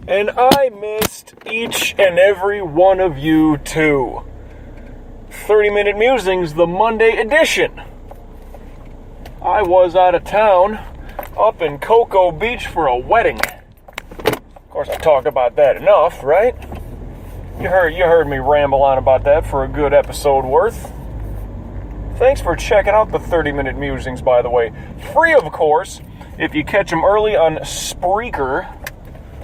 And I missed each and every one of you too. 30-Minute Musings, the Monday edition. I was out of town, up in Cocoa Beach for a wedding. Of course, I talked about that enough, right? You heard me ramble on about that for a good episode worth. Thanks for checking out the 30-Minute Musings, by the way. Free, of course, if you catch them early on Spreaker.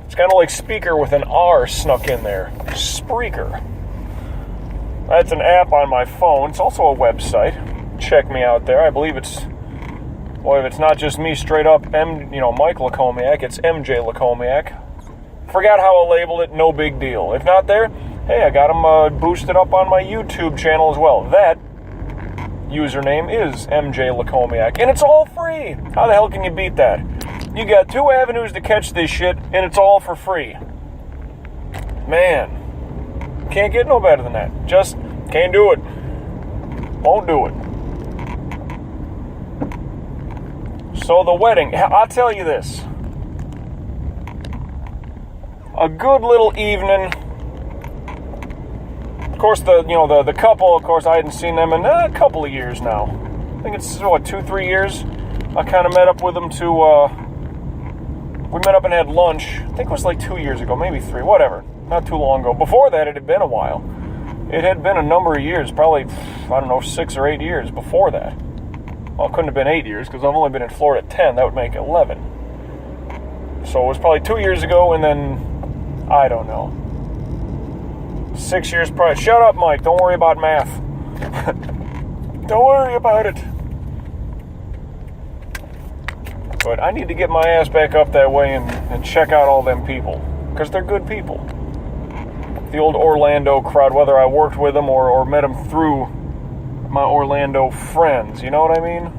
It's kind of like speaker with an R snuck in there. Spreaker. That's an app on my phone. It's also a website. Check me out there. I believe it's... Boy, if it's not just me straight up, Mike Lacomiac, it's MJ Lacomiac. Forgot how I labeled it, no big deal. If not there, hey, I got them boosted up on my YouTube channel as well. That username is MJ Lacomiac, and it's all free. How the hell can you beat that? You got 2 avenues to catch this shit, and it's all for free. Man, can't get no better than that. Just can't do it. Won't do it. So the wedding, I'll tell you this. A good little evening. Of course, the couple, of course, I hadn't seen them in a couple of years now. I think it's, 2-3 years. I kind of met up with them we met up and had lunch. I think it was like 2 years ago, maybe 3, whatever. Not too long ago. Before that, it had been a while. It had been a number of years, probably, 6 or 8 years before that. Well, it couldn't have been 8 years, because I've only been in Florida 10. That would make 11. So it was probably 2 years ago, and then, I don't know. 6 years prior. Shut up, Mike. Don't worry about math. Don't worry about it. But I need to get my ass back up that way and check out all them people. Because they're good people. The old Orlando crowd, whether I worked with them or met them through my Orlando friends. You know what I mean?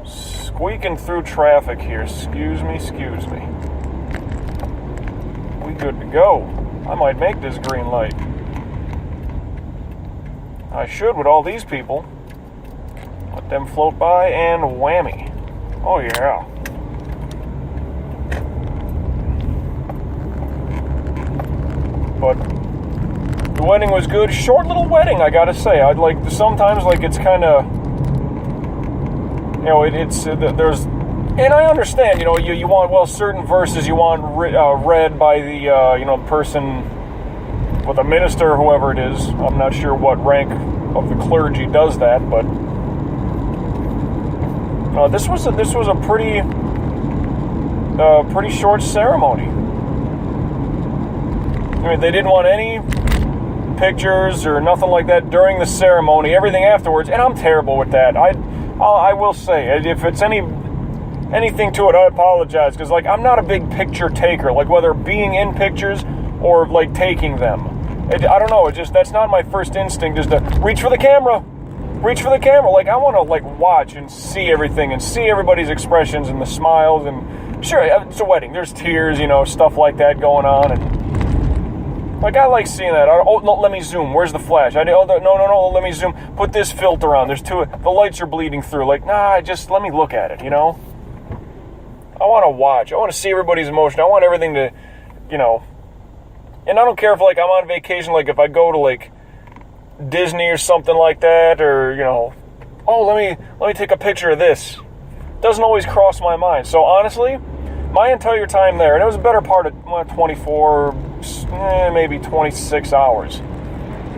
Squeaking through traffic here. Excuse me. We good to go. I might make this green light. I should with all these people. Let them float by and whammy. Oh yeah. But the wedding was good. Short little wedding, I gotta say. I'd like sometimes it's kind of, there's, and I understand, you want certain verses you want read by the person, with a minister or whoever it is. I'm not sure what rank of the clergy does that, but. This was a pretty short ceremony. I mean, they didn't want any pictures or nothing like that during the ceremony. Everything afterwards, and I'm terrible with that. I will say, if it's anything to it, I apologize, because I'm not a big picture taker. Whether being in pictures or taking them, I don't know. That's not my first instinct. Is to reach for the camera. I want to watch and see everything and see everybody's expressions and the smiles, and sure, it's a wedding. There's tears, stuff like that going on, and I like seeing that. Oh no, let me zoom. Where's the flash? No, let me zoom. Put this filter on. There's two. The lights are bleeding through. Just let me look at it. I want to watch. I want to see everybody's emotion. I want everything to, and I don't care if I'm on vacation. If I go to Disney or something like that, or let me take a picture of this. Doesn't always cross my mind. So honestly, my entire time there, and it was a better part of 24, maybe 26 hours.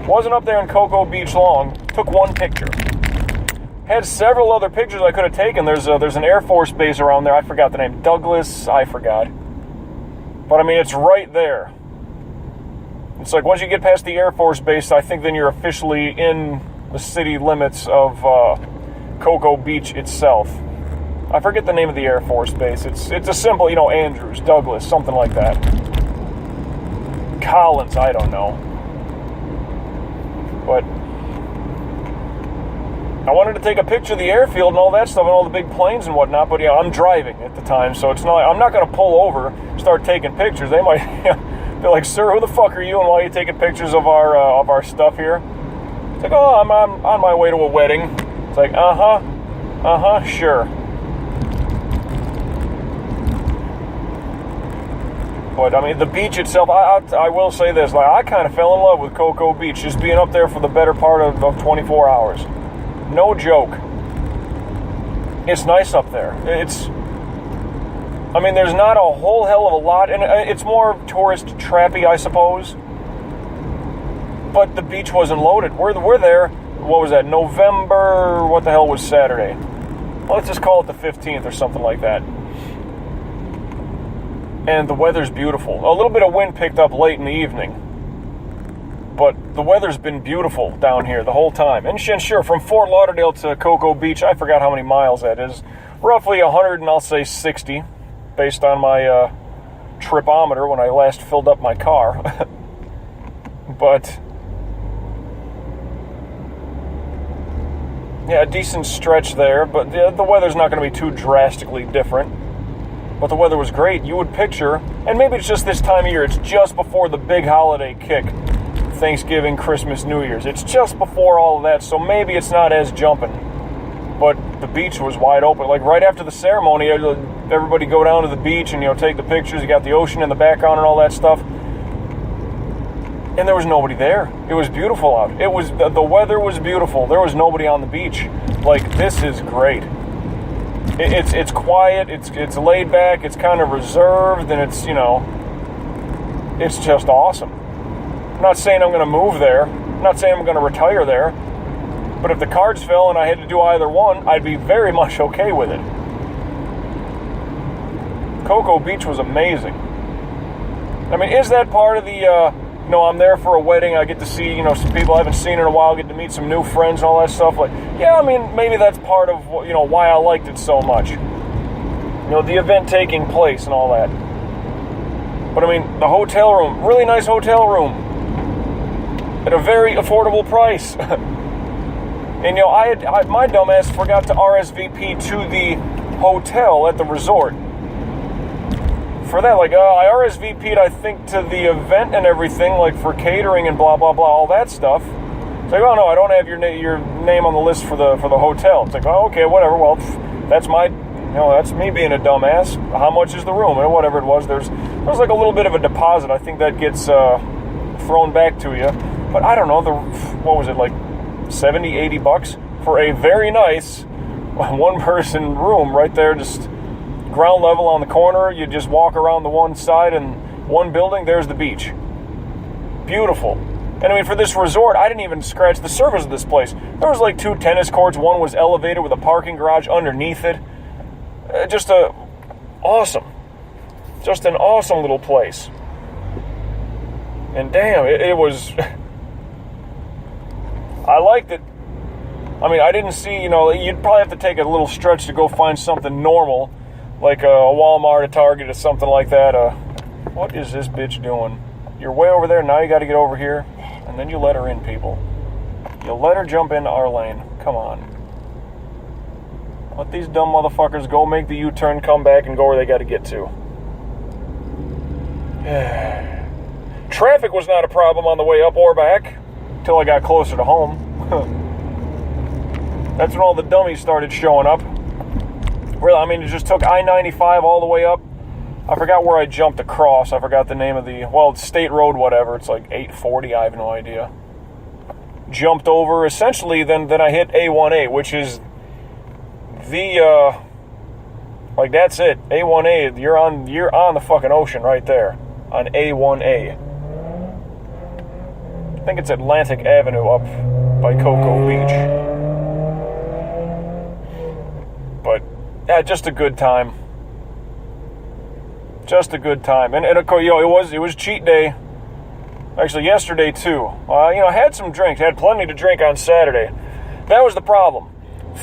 Wasn't up there in Cocoa Beach long. Took one picture. Had several other pictures I could have taken. There's an Air Force base around there. I forgot the name. Douglas. I forgot. But I mean, it's right there. It's once you get past the Air Force Base, I think then you're officially in the city limits of Cocoa Beach itself. I forget the name of the Air Force Base. It's a simple, Andrews, Douglas, something like that. Collins, I don't know. But I wanted to take a picture of the airfield and all that stuff and all the big planes and whatnot, but I'm driving at the time, so it's not. I'm not going to pull over, start taking pictures. They might be like, "Sir, who the fuck are you? And why are you taking pictures of our stuff here?" It's "Oh, I'm on my way to a wedding." It's sure. But, I mean, the beach itself, I will say this, like, I kind of fell in love with Cocoa Beach, just being up there for the better part of 24 hours. No joke. It's nice up there. I mean, there's not a whole hell of a lot, and it's more tourist trappy, I suppose. But the beach wasn't loaded. We're there, what was that, November, what the hell was Saturday? Well, let's just call it the 15th or something like that. And the weather's beautiful. A little bit of wind picked up late in the evening. But the weather's been beautiful down here the whole time. And sure, from Fort Lauderdale to Cocoa Beach, I forgot how many miles that is. Roughly 100 and I'll say 60, based on my tripometer when I last filled up my car. But, yeah, a decent stretch there. But the weather's not going to be too drastically different. But the weather was great. You would picture, and maybe it's just this time of year, it's just before the big holiday kick. Thanksgiving, Christmas, New Year's. It's just before all of that, so maybe it's not as jumping. But the beach was wide open. Like right after the ceremony, everybody go down to the beach and, take the pictures. You got the ocean in the background and all that stuff. And there was nobody there. It was beautiful out. The weather was beautiful. There was nobody on the beach. Like, this is great. It's quiet, it's laid back, it's kind of reserved, and it's just awesome. I'm not saying I'm going to move there. I'm not saying I'm going to retire there. But if the cards fell and I had to do either one, I'd be very much okay with it. Cocoa Beach was amazing. I mean, is that part of the, I'm there for a wedding, I get to see, some people I haven't seen in a while, get to meet some new friends and all that stuff. Like, yeah, I mean, maybe that's part of, why I liked it so much. The event taking place and all that. But, I mean, the hotel room, really nice hotel room. At a very affordable price. And, my dumbass forgot to RSVP to the hotel at the resort. For that, I RSVP'd, I think, to the event and everything, like for catering and blah, blah, blah, all that stuff. It's like, oh, no, I don't have your name on the list for the hotel. It's like, oh, okay, whatever. Well, that's that's me being a dumbass. How much is the room? And whatever it was, there's like a little bit of a deposit. I think that gets thrown back to you. But I don't know, what was it, like $70, $80 for a very nice one-person room right there, just ground level on the corner. You just walk around the one side and one building, there's the beach. Beautiful. And I mean, for this resort, I didn't even scratch the surface of this place. There was like 2 tennis courts. One was elevated with a parking garage underneath it. Just an awesome little place. And damn, it was... I liked it. I mean, I didn't see, you'd probably have to take a little stretch to go find something normal, like a Walmart, a Target, or something like that. What is this bitch doing? You're way over there, now you got to get over here, and then you let her in, people. You let her jump into our lane. Come on. Let these dumb motherfuckers go make the U-turn, come back, and go where they got to get to. Traffic was not a problem on the way up or back. Until I got closer to home. That's when all the dummies started showing up. Really, I mean, it just took I-95 all the way up. I forgot where I jumped across. I forgot the name of it's State Road, whatever. It's like 840, I have no idea. Jumped over, essentially, then I hit A1A, which is the, that's it. A1A, you're on the fucking ocean right there. On A1A. I think it's Atlantic Avenue up by Cocoa Beach. But, yeah, just a good time. Just a good time. And of course, it was cheat day. Actually, yesterday, too. I had some drinks. I had plenty to drink on Saturday. That was the problem.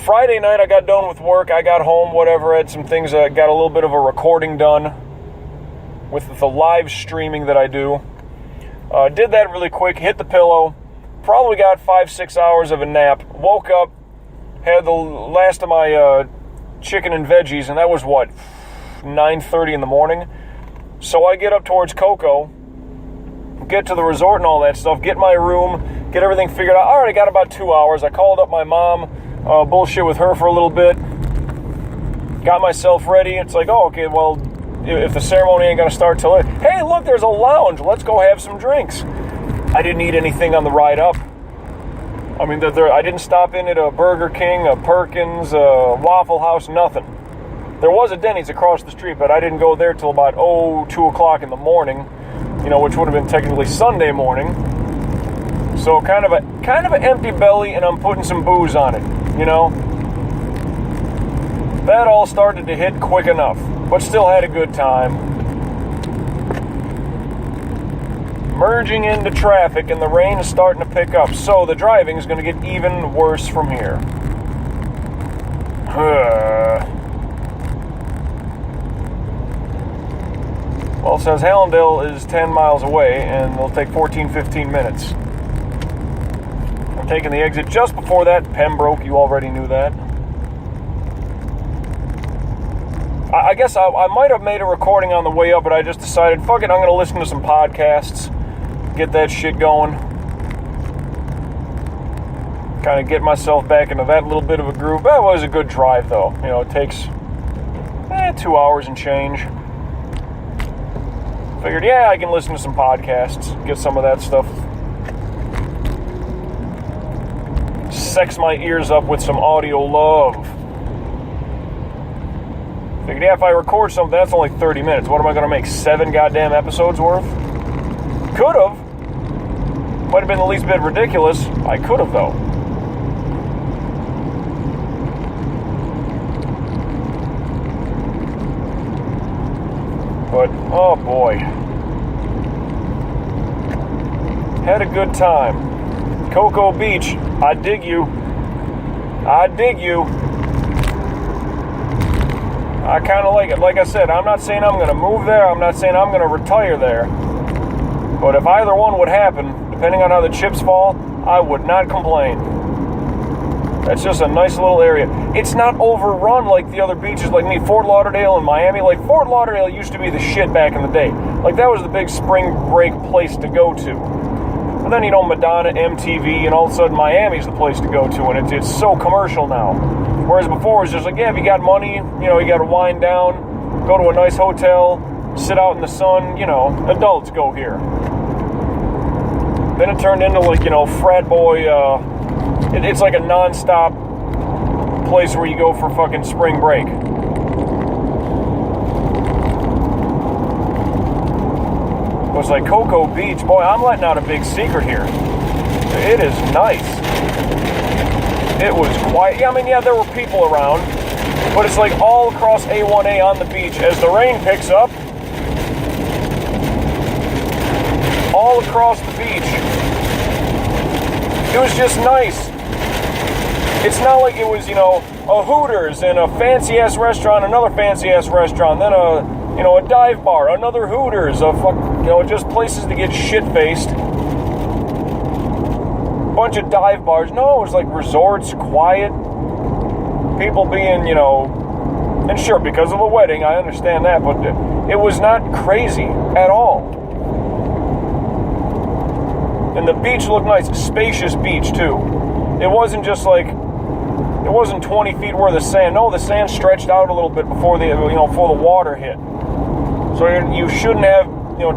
Friday night, I got done with work. I got home, whatever. I had some things. I got a little bit of a recording done with the live streaming that I do. Did that really quick, hit the pillow, probably got 5-6 hours of a nap, woke up, had the last of my chicken and veggies, and that was 9:30 in the morning. So I get up towards Cocoa, get to the resort and all that stuff, get my room, get everything figured out. I already got about 2 hours. I called up my mom, bullshit with her for a little bit, got myself ready. It's like, oh, okay, well, if the ceremony ain't gonna start till it. Hey, look, there's a lounge. Let's go have some drinks. I didn't eat anything on the ride up. I mean, I didn't stop in at a Burger King, a Perkins, a Waffle House, nothing. There was a Denny's across the street, but I didn't go there till about 2 o'clock in the morning, which would have been technically Sunday morning. So kind of an empty belly, and I'm putting some booze on it, That all started to hit quick enough, but still had a good time. Merging into traffic, and the rain is starting to pick up, so the driving is going to get even worse from here. Well, it says Hallandale is 10 miles away, and it'll take 15 minutes. I'm taking the exit just before that. Pembroke, you already knew that. I guess I might have made a recording on the way up, but I just decided, fuck it, I'm going to listen to some podcasts, get that shit going. Kind of get myself back into that little bit of a groove. That was a good drive, though. It takes 2 hours and change. Figured, I can listen to some podcasts, get some of that stuff. Sex my ears up with some audio love. Figured, if I record something, that's only 30 minutes. What am I going to make, 7 goddamn episodes worth? Could have. Might have been the least bit ridiculous. I could have, though. But, oh boy. Had a good time. Cocoa Beach, I dig you. I dig you. I kind of like it. Like I said, I'm not saying I'm going to move there. I'm not saying I'm going to retire there. But if either one would happen, depending on how the chips fall, I would not complain. That's just a nice little area. It's not overrun like the other beaches, like Fort Lauderdale and Miami. Like, Fort Lauderdale used to be the shit back in the day. Like, that was the big spring break place to go to. And then, Madonna, MTV, and all of a sudden Miami's the place to go to, and it's so commercial now. Whereas before, it was just like, if you got money, you got to wind down, go to a nice hotel, sit out in the sun, adults go here. Then it turned into, frat boy, it's like a non-stop place where you go for fucking spring break. It was like Cocoa Beach. Boy, I'm letting out a big secret here. It is nice. It was quiet. There were people around, but it's like all across A1A on the beach. As the rain picks up, all across the beach, it was just nice. It's not like it was, a Hooters and a fancy-ass restaurant, another fancy-ass restaurant, then a dive bar, another Hooters, just places to get shit-faced. Bunch of dive bars. No, it was like resorts, quiet, people being, and sure, because of the wedding, I understand that, but it was not crazy at all. And the beach looked nice, spacious beach, too. It wasn't just like, it wasn't 20 feet worth of sand. No, the sand stretched out a little bit before before the water hit. So you shouldn't have,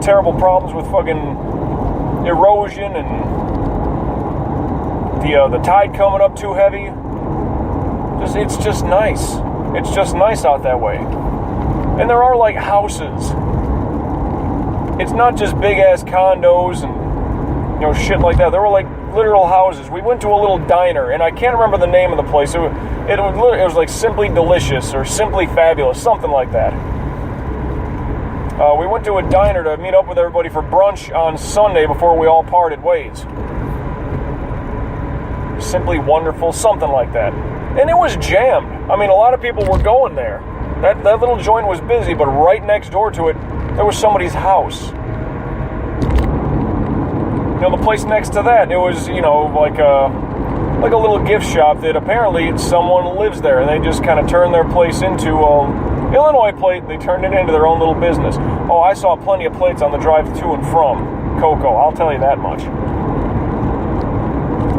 terrible problems with fucking erosion and the tide coming up too heavy. It's just nice. It's just nice out that way. And there are like houses. It's not just big ass condos and shit like that. There were like literal houses. We went to a little diner, and I can't remember the name of the place. It was like Simply Delicious or Simply Fabulous, something like that. We went to a diner to meet up with everybody for brunch on Sunday before we all parted ways. Simply Wonderful, something like that. And it was jammed. A lot of people were going there. That little joint was busy, but right next door to it, there was somebody's house. The place next to that, it was, like a little gift shop that apparently someone lives there, and they just kind of turned their place into Illinois plate. They turned it into their own little business. Oh, I saw plenty of plates on the drive to and from Cocoa, I'll tell you that much.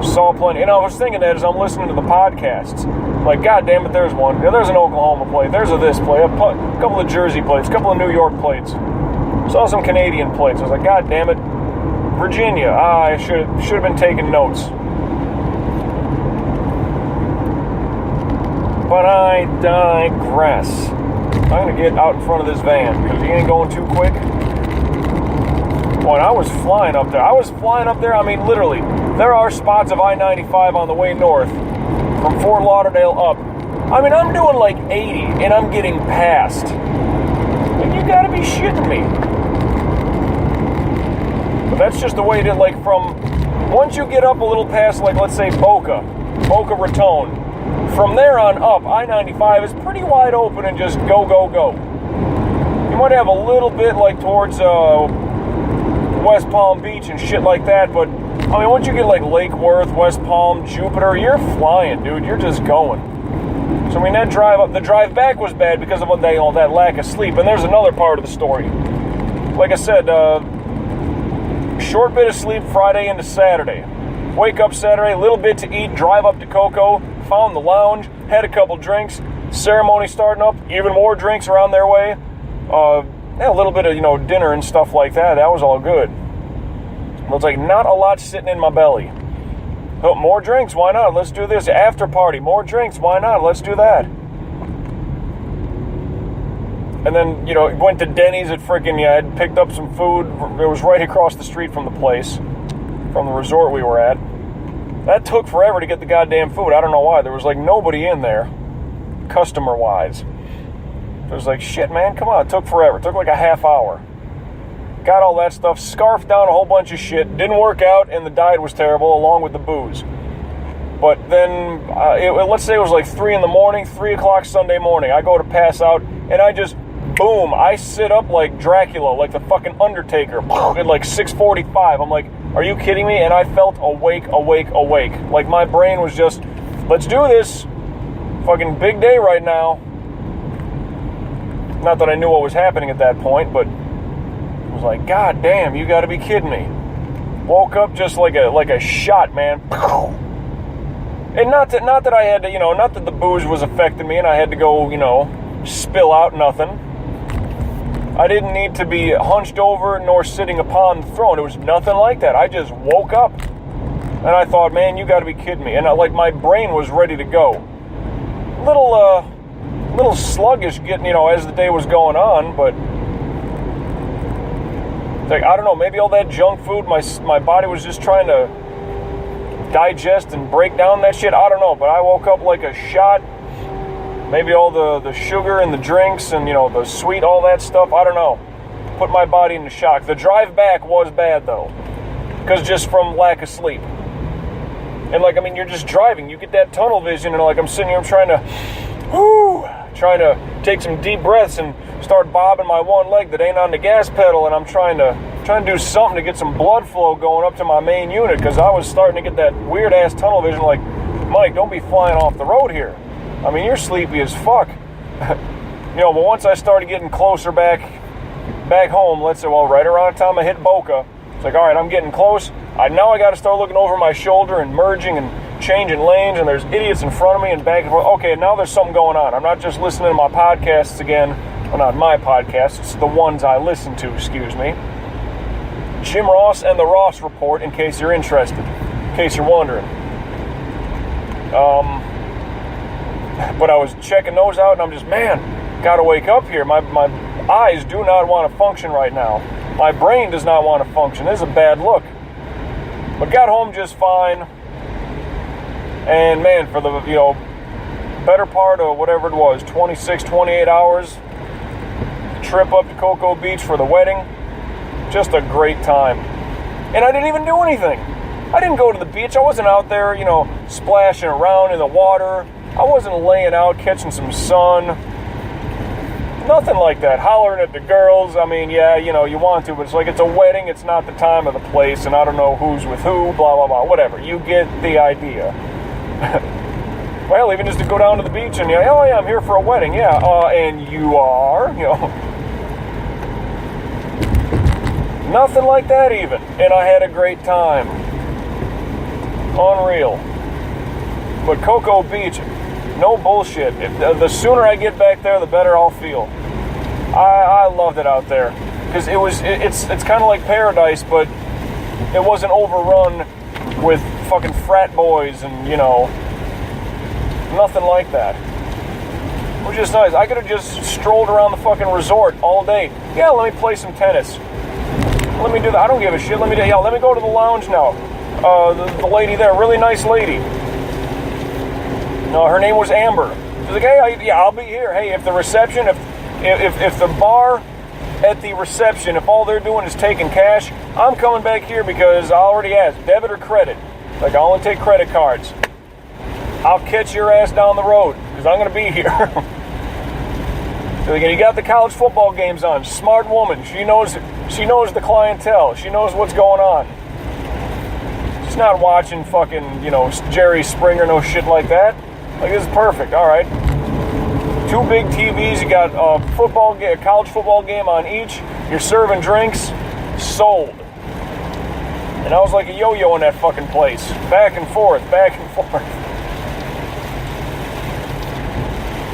Saw plenty. And I was thinking that as I'm listening to the podcasts. Like, God damn it, there's one. Yeah, there's an Oklahoma plate. There's a this plate. A couple of Jersey plates. A couple of New York plates. Saw some Canadian plates. I was like, God damn it. Virginia. I should have been taking notes. But I digress. I'm going to get out in front of this van because he ain't going too quick. Boy, I was flying up there. I mean, literally. There are spots of I-95 on the way north from Fort Lauderdale up. I mean, I'm doing like 80 and I'm getting past. And you gotta be shitting me. But that's just the way it is. Like, from once you get up a little past, like, let's say Boca Raton, from there on up, I-95 is pretty wide open and just go, go, go. You might have a little bit like towards West Palm Beach and shit like that, but I mean, once you get like Lake Worth, West Palm, Jupiter, you're flying, dude. You're just going. So I mean, that drive up, the drive back was bad because of that lack of sleep. And there's another part of the story. Like I said, short bit of sleep Friday into Saturday. Wake up Saturday, a little bit to eat, drive up to Cocoa, found the lounge, had a couple drinks, ceremony starting up, even more drinks around their way. A little bit of, dinner and stuff like that. That was all good. But it's like not a lot sitting in my belly. Oh, more drinks, why not? Let's do this. After party, more drinks, why not? Let's do that. And then, went to Denny's at I'd picked up some food. It was right across the street from the place, from the resort we were at. That took forever to get the goddamn food. I don't know why. There was like nobody in there, customer-wise. It was like, shit, man, come on. It took forever. It took like a half hour. Got all that stuff, scarfed down a whole bunch of shit. Didn't work out, and the diet was terrible, along with the booze. But then, let's say it was like 3 o'clock Sunday morning. I go to pass out, and I just, boom, I sit up like Dracula, like the fucking Undertaker, at like 6:45. I'm like, are you kidding me? And I felt awake. Like my brain was just, let's do this. Fucking big day right now. Not that I knew what was happening at that point, but I was like, God damn, you gotta be kidding me. Woke up just like a shot, man. And not that I had to, not that the booze was affecting me and I had to go, spill out nothing. I didn't need to be hunched over nor sitting upon the throne. It was nothing like that. I just woke up and I thought, man, you gotta be kidding me. And my brain was ready to go. Little sluggish getting, as the day was going on, but like, I don't know, maybe all that junk food, my body was just trying to digest and break down that shit. I don't know, but I woke up like a shot. Maybe all the sugar and the drinks and, the sweet, all that stuff, I don't know. Put my body into shock. The drive back was bad, though, because just from lack of sleep. And, you're just driving. You get that tunnel vision, and, I'm sitting here trying to take some deep breaths and start bobbing my one leg that ain't on the gas pedal, and I'm trying to do something to get some blood flow going up to my main unit, because I was starting to get that weird-ass tunnel vision, like, Mike, don't be flying off the road here. I mean, you're sleepy as fuck. But once I started getting closer back home, let's say, right around the time I hit Boca, it's like, all right, I'm getting close. Now I got to start looking over my shoulder and merging and changing lanes, and there's idiots in front of me and back and forth. Okay, now there's something going on. I'm not just listening to my podcasts again. Well, not my podcasts. It's the ones I listen to, excuse me. Jim Ross and the Ross Report, in case you're interested, in case you're wondering. But I was checking those out, and I'm just, man, gotta wake up here. My eyes do not want to function right now. My brain does not want to function. This is a bad look. But got home just fine. And man, for the, better part of whatever it was, 26, 28 hours, trip up to Cocoa Beach for the wedding, just a great time. And I didn't even do anything. I didn't go to the beach. I wasn't out there, splashing around in the water. I wasn't laying out, catching some sun. Nothing like that. Hollering at the girls. I mean, yeah, you want to, but it's like it's a wedding. It's not the time or the place, and I don't know who's with who, blah, blah, blah, whatever. You get the idea. Well, even just to go down to the beach and, oh, yeah, I'm here for a wedding. Yeah, and you are, Nothing like that even. And I had a great time. Unreal. But Cocoa Beach, no bullshit. The sooner I get back there, the better I'll feel. I loved it out there. Because it's kind of like paradise, but it wasn't overrun with fucking frat boys and, nothing like that. It was just nice. I could have just strolled around the fucking resort all day. Yeah, let me play some tennis. Let me do that. I don't give a shit. Let me go to the lounge now. The lady there, really nice lady. No, her name was Amber. She's like, hey, I'll be here. Hey, if the reception, if the bar at the reception, if all they're doing is taking cash, I'm coming back here because I already asked, debit or credit. Like, I only take credit cards. I'll catch your ass down the road because I'm going to be here. So again, you got the college football games on. Smart woman. She knows the clientele. She knows what's going on. She's not watching fucking, Jerry Springer, no shit like that. Like, this is perfect. All right. 2 big TVs. You got a college football game on each. You're serving drinks. Sold. And I was like a yo-yo in that fucking place. Back and forth.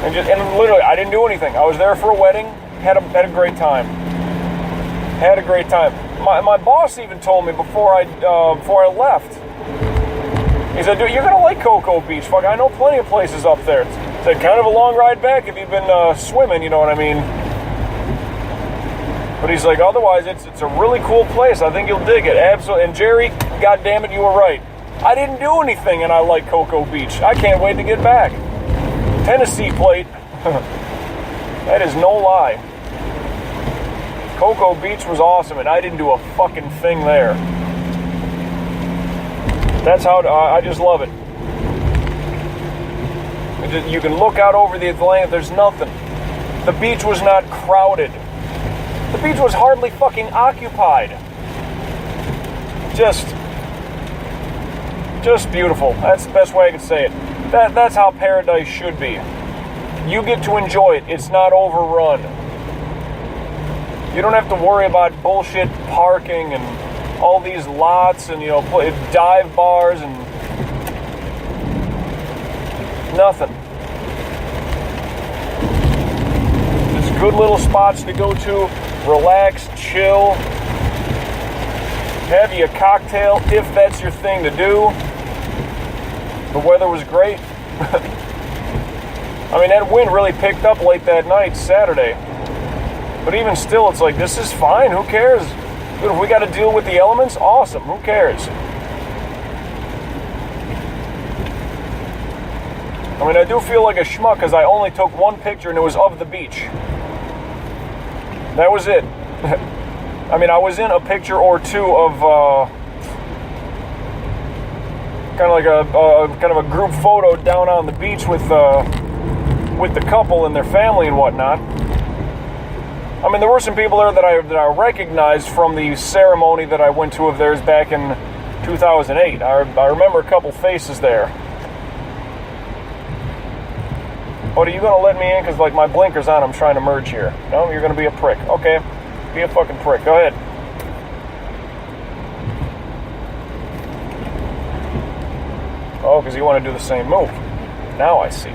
And literally, I didn't do anything. I was there for a wedding. Had a great time. My boss even told me before I left. He said, dude, you're going to like Cocoa Beach. Fuck, I know plenty of places up there. It's kind of a long ride back if you've been swimming, you know what I mean? But he's like, otherwise, it's a really cool place. I think you'll dig it. Absolutely. And Jerry, goddammit, you were right. I didn't do anything, and I like Cocoa Beach. I can't wait to get back. Tennessee plate. That is no lie. Cocoa Beach was awesome, and I didn't do a fucking thing there. That's how I just love it. You can look out over the Atlantic. There's nothing. The beach was not crowded. The beach was hardly fucking occupied. Just beautiful. That's the best way I can say it. That's how paradise should be. You get to enjoy it. It's not overrun. You don't have to worry about bullshit parking and all these lots and, dive bars and nothing. Just good little spots to go to, relax, chill, have you a cocktail if that's your thing to do. The weather was great. I mean, that wind really picked up late that night, Saturday. But even still, it's like, this is fine. Who cares? Dude, if we got to deal with the elements, awesome. Who cares? I mean, I do feel like a schmuck because I only took one picture and it was of the beach. That was it. I mean, I was in a picture or two of kind of a group photo down on the beach with the couple and their family and whatnot. I mean, there were some people there that I recognized from the ceremony that I went to of theirs back in 2008. I remember a couple faces there. Oh, are you going to let me in? Because, like, my blinker's on. I'm trying to merge here. No, you're going to be a prick. Okay. Be a fucking prick. Go ahead. Oh, because you want to do the same move. Now I see.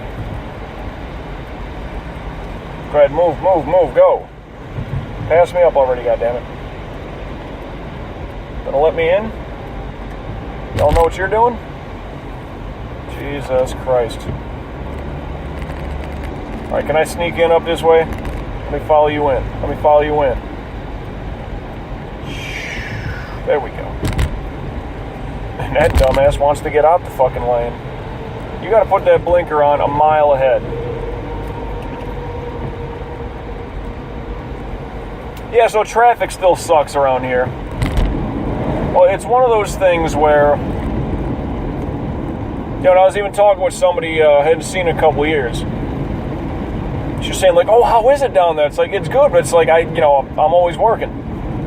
Go ahead. Move. Go. Pass me up already, goddammit. Gonna let me in? Y'all know what you're doing? Jesus Christ. Alright, can I sneak in up this way? Let me follow you in. There we go. And that dumbass wants to get out the fucking lane. You gotta put that blinker on a mile ahead. Yeah, so traffic still sucks around here. Well, it's one of those things where, I was even talking with somebody I hadn't seen in a couple years. She's saying, like, oh, how is it down there? It's like, it's good, but it's like, I'm always working.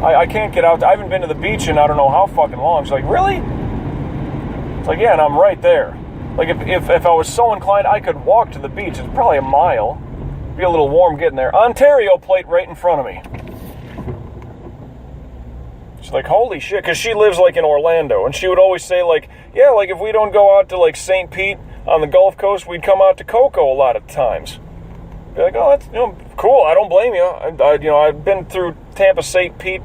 I can't get out. I haven't been to the beach in I don't know how fucking long. She's like, really? It's like, yeah, and I'm right there. Like, if I was so inclined, I could walk to the beach. It's probably a mile. Be a little warm getting there. Ontario plate right in front of me. She's like, holy shit, because she lives, like, in Orlando, and she would always say, like, yeah, like, if we don't go out to, like, St. Pete on the Gulf Coast, we'd come out to Cocoa a lot of times. Be like, oh, that's, cool, I don't blame you. I've been through Tampa, St. Pete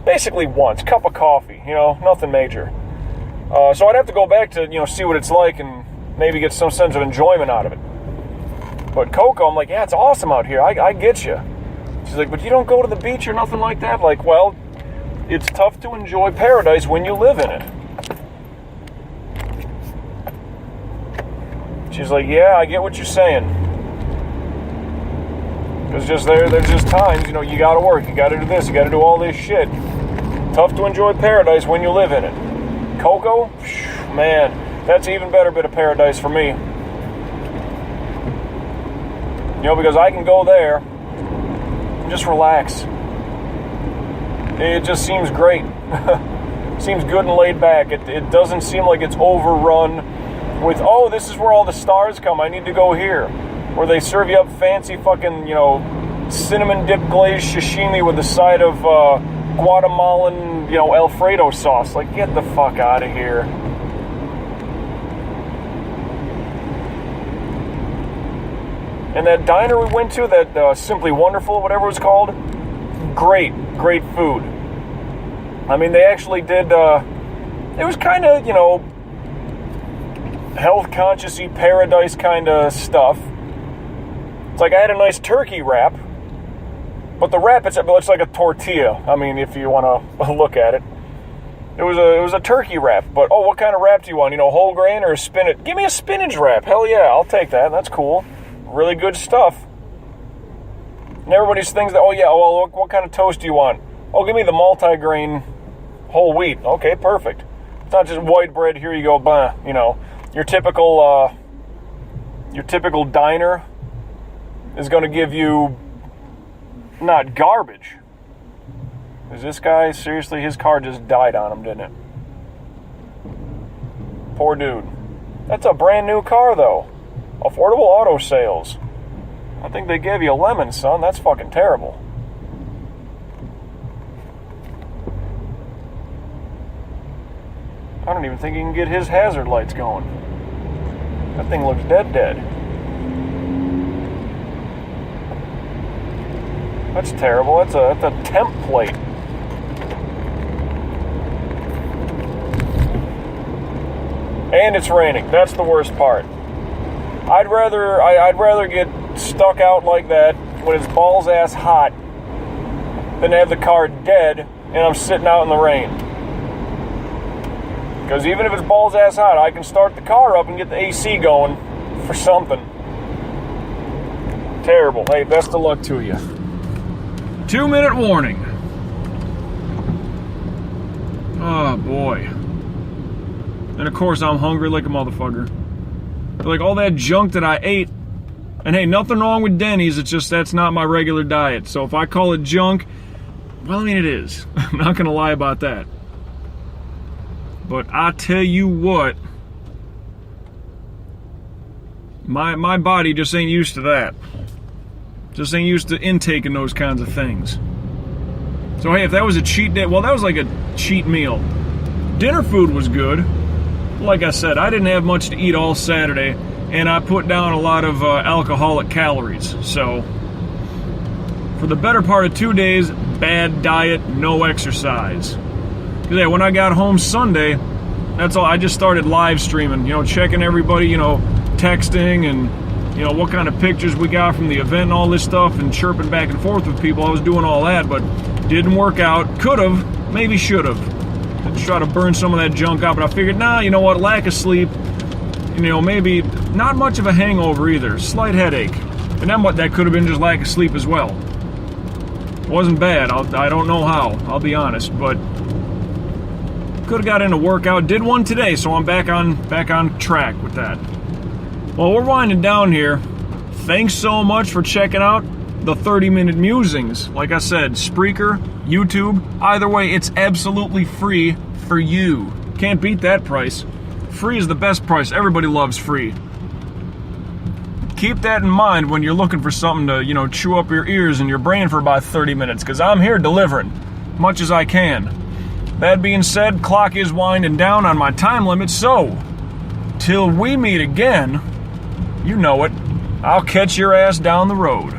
basically once, cup of coffee, nothing major. So I'd have to go back to, see what it's like and maybe get some sense of enjoyment out of it. But Cocoa, I'm like, yeah, it's awesome out here, I get you. She's like, but you don't go to the beach or nothing like that? Like, well, it's tough to enjoy paradise when you live in it. She's like, yeah, I get what you're saying. Because there's just times, you gotta work, you gotta do this, you gotta do all this shit. Tough to enjoy paradise when you live in it. Cocoa, man, that's an even better bit of paradise for me. Because I can go there and just relax. It just seems great. Seems good and laid back. It doesn't seem like it's overrun with, oh, this is where all the stars come, I need to go here. Where they serve you up fancy fucking, cinnamon dip glazed sashimi with a side of Guatemalan, Alfredo sauce. Like, get the fuck out of here. And that diner we went to, that Simply Wonderful, whatever it was called, great food. I mean, they actually did, it was kind of, health conscious-y paradise kind of stuff. It's like I had a nice turkey wrap, but the wrap, it's like a tortilla. I mean, if you want to look at it. It was a turkey wrap, but, oh, what kind of wrap do you want? Whole grain or spinach? Give me a spinach wrap. Hell yeah, I'll take that. That's cool. Really good stuff. And everybody's thinks that, oh yeah, well, what kind of toast do you want? Oh, give me the multi-grain whole wheat. Okay, perfect. It's not just white bread, here you go, blah, Your typical diner is going to give you not garbage. Is this guy, seriously, his car just died on him, didn't it? Poor dude. That's a brand new car, though. Affordable auto sales. I think they gave you a lemon, son. That's fucking terrible. I don't even think he can get his hazard lights going. That thing looks dead. That's terrible. That's a temp plate. And it's raining. That's the worst part. I'd rather get stuck out like that when it's balls ass hot than have the car dead and I'm sitting out in the rain. Because even if it's balls ass hot, I can start the car up and get the AC going for something. Terrible. Hey, best of luck to you. 2-minute warning. Oh boy. And of course I'm hungry like a motherfucker. Like all that junk that I ate, and hey, nothing wrong with Denny's, it's just that's not my regular diet. So if I call it junk, well, I mean, it is. I'm not gonna lie about that. But I tell you what, my body just ain't used to that. Just ain't used to intaking those kinds of things. So hey, if that was a cheat day, well, that was like a cheat meal. Dinner food was good. Like I said, I didn't have much to eat all Saturday, and I put down a lot of alcoholic calories. So, for the better part of 2 days, bad diet, no exercise. Because yeah, when I got home Sunday, that's all. I just started live streaming, checking everybody, texting and, what kind of pictures we got from the event and all this stuff, and chirping back and forth with people. I was doing all that, but didn't work out. Could have, maybe should have. To try to burn some of that junk out, but I figured, nah, you know what, lack of sleep, maybe not much of a hangover either, slight headache, and then that could have been just lack of sleep as well. Wasn't bad. I don't know how, I'll be honest, but could have got in a workout, did one today, so I'm back on track with that. Well, we're winding down here. Thanks so much for checking out the 30-minute musings. Like I said, Spreaker, YouTube, either way, it's absolutely free for you. Can't beat that price. Free is the best price. Everybody loves free. Keep that in mind when you're looking for something to, chew up your ears and your brain for about 30 minutes, because I'm here delivering much as I can. That being said, clock is winding down on my time limit, so till we meet again, you know it, I'll catch your ass down the road.